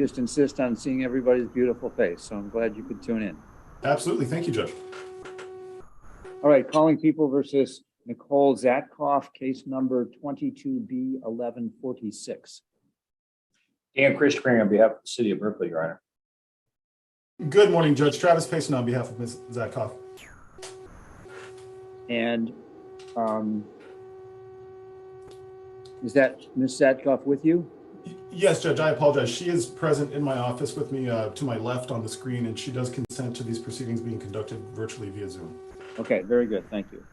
just insist on seeing everybody's beautiful face, so I'm glad you could tune in. Absolutely. Thank you, Judge. All right, calling people versus Nicole Zatkoff, case number 22B1146. Dan Christopher on behalf of the city of Berkeley, Your Honor. Good morning, Judge. Travis Payson on behalf of Ms. Zatkoff. And is that Ms. Zatkoff with you? Yes, Judge, I apologize. She is present in my office with me to my left on the screen, and she does consent to these proceedings being conducted virtually via Zoom. Okay, very good. Thank you.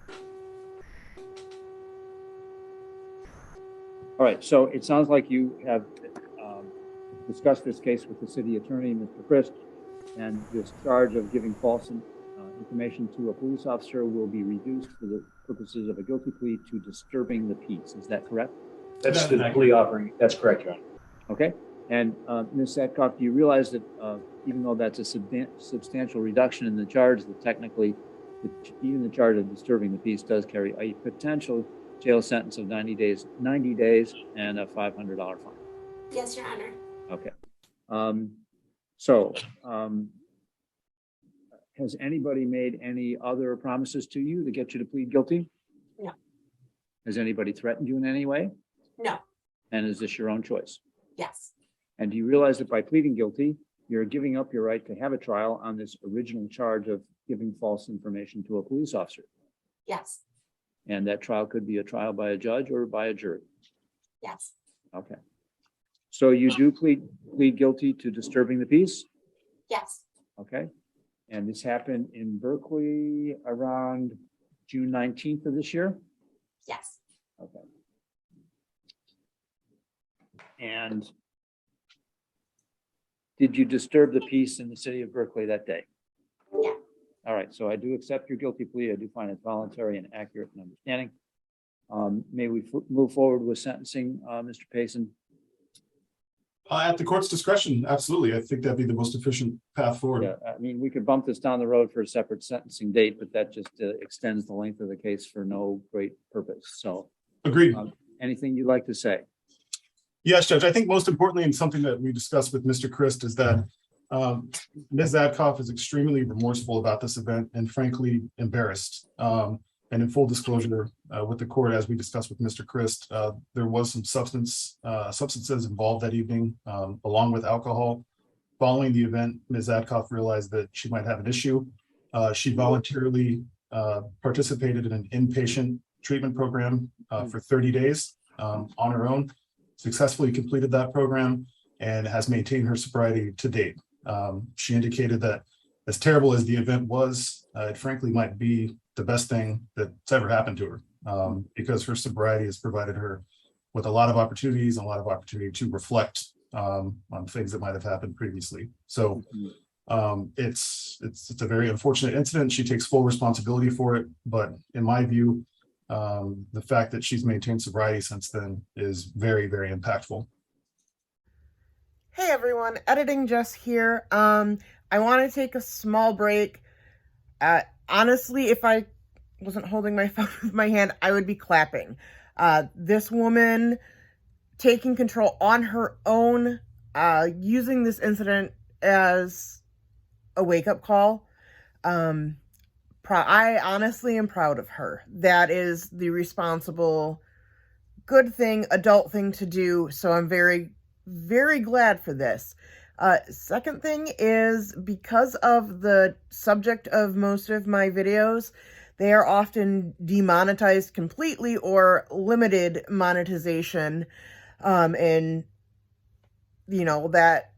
All right, so it sounds like you have discussed this case with the city attorney, Mr. Christ, and this charge of giving false information to a police officer will be reduced for the purposes of a guilty plea to disturbing the peace. Is that correct? That's the plea offering. That's correct, Your Honor. Okay. And Ms. Zatkoff, do you realize that even though that's a substantial reduction in the charge, that technically even the charge of disturbing the peace does carry a potential jail sentence of 90 days and a $500 fine? Yes, Your Honor. Okay. Has anybody made any other promises to you to get you to plead guilty? No. Has anybody threatened you in any way? No. And is this your own choice? Yes. And do you realize that by pleading guilty, you're giving up your right to have a trial on this original charge of giving false information to a police officer? Yes. And that trial could be a trial by a judge or by a jury? Yes. Okay. So you do plead guilty to disturbing the peace? Yes. Okay. And this happened in Berkeley around June 19th of this year? Yes. Okay. And did you disturb the peace in the city of Berkeley that day? Yeah. All right, so I do accept your guilty plea. I do find it voluntary and accurate in understanding. May we move forward with sentencing, Mr. Payson? At the court's discretion, absolutely. I think that'd be the most efficient path forward. Yeah, I mean, we could bump this down the road for a separate sentencing date, but that just extends the length of the case for no great purpose. So, Agreed. Anything you'd like to say? Yes, Judge. I think most importantly, and something that we discussed with Mr. Christ, is that Ms. Zatkoff is extremely remorseful about this event and frankly embarrassed. And in full disclosure with the court, as we discussed with Mr. Christ, there was some substances involved that evening, along with alcohol. Following the event, Ms. Zatkoff realized that she might have an issue. She voluntarily participated in an inpatient treatment program for 30 days on her own, successfully completed that program, and has maintained her sobriety to date. She indicated that as terrible as the event was, it frankly might be the best thing that's ever happened to her, because her sobriety has provided her with a lot of opportunities and a lot of opportunity to reflect on things that might have happened previously. So it's a very unfortunate incident. She takes full responsibility for it, but in my view, the fact that she's maintained sobriety since then is very, very impactful. Hey everyone, Editing Jess here. I want to take a small break. Honestly, if I wasn't holding my phone with my hand, I would be clapping. This woman taking control on her own, using this incident as a wake-up call. I honestly am proud of her. That is the responsible, good thing, adult thing to do. So I'm very, very glad for this. Second thing is, because of the subject of most of my videos, they are often demonetized completely or limited monetization. And, you know, that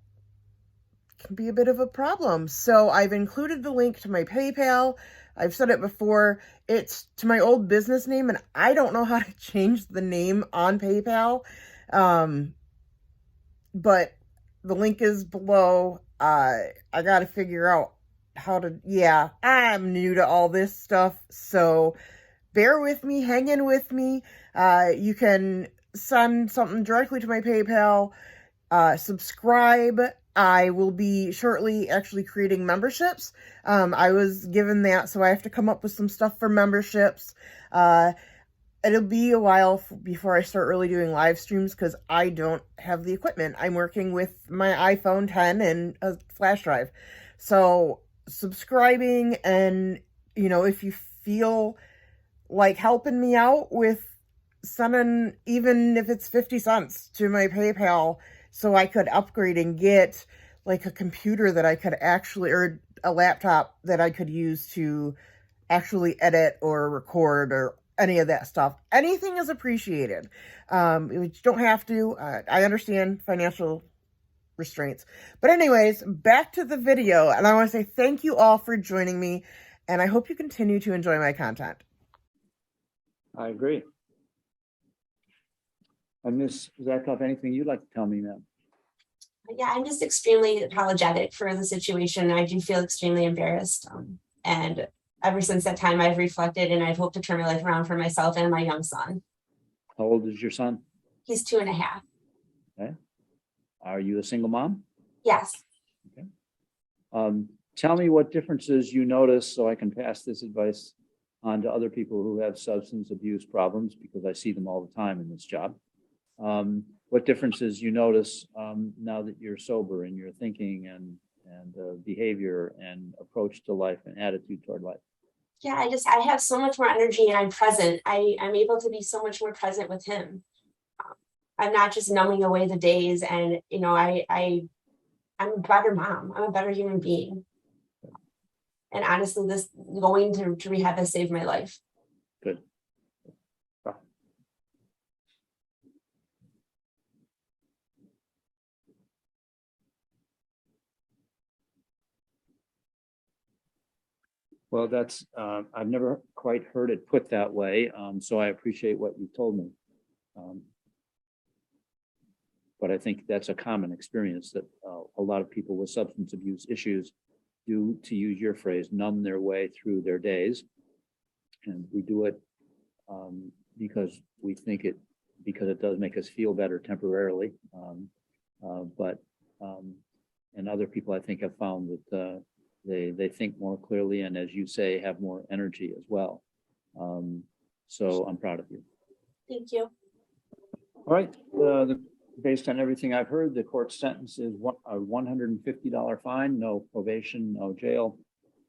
can be a bit of a problem. So I've included the link to my PayPal. I've said it before, it's to my old business name, and I don't know how to change the name on PayPal. But the link is below. I got to figure out how to, I'm new to all this stuff, so bear with me, hang in with me. You can send something directly to my PayPal, subscribe. I will be shortly actually creating memberships. I was given that, so I have to come up with some stuff for memberships. it'll be a while before I start really doing live streams because I don't have the equipment. I'm working with my iPhone 10 and a flash drive. So subscribing and, if you feel like helping me out with sending, even if it's 50 cents to my PayPal so I could upgrade and get like a computer that I could actually, or a laptop that I could use to actually edit or record or any of that stuff. Anything is appreciated. You don't have to. I understand financial restraints. But anyways, back to the video. And I want to say thank you all for joining me. And I hope you continue to enjoy my content. I agree. And Ms. Zatkoff, anything you'd like to tell me, ma'am? Yeah, I'm just extremely apologetic for the situation. I do feel extremely embarrassed. And ever since that time, I've reflected and I've hoped to turn my life around for myself and my young son. How old is your son? He's 2.5. Okay. Are you a single mom? Yes. Okay. Tell me what differences you notice so I can pass this advice on to other people who have substance abuse problems, because I see them all the time in this job. What differences you notice now that you're sober in your thinking and behavior and approach to life and attitude toward life? Yeah, I have so much more energy and I'm present. I'm able to be so much more present with him. I'm not just numbing away the days, and I'm a better mom. I'm a better human being. And honestly, this going to rehab has saved my life. Good. Well, that's, I've never quite heard it put that way, so I appreciate what you told me. But I think that's a common experience that a lot of people with substance abuse issues do, to use your phrase, numb their way through their days. And we do it because we think because it does make us feel better temporarily. And other people, I think, have found that they think more clearly, and as you say, have more energy as well. So I'm proud of you. Thank you. All right. Based on everything I've heard, the court sentence is a $150 fine, no probation, no jail.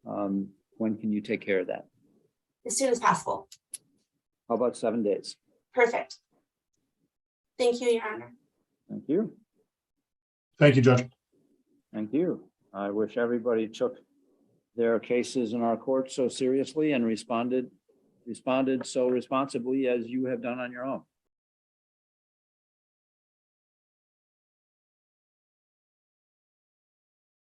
When can you take care of that? As soon as possible. How about 7 days? Perfect. Thank you, Your Honor. Thank you. Thank you, Judge. Thank you. I wish everybody took their cases in our court so seriously and responded so responsibly as you have done on your own.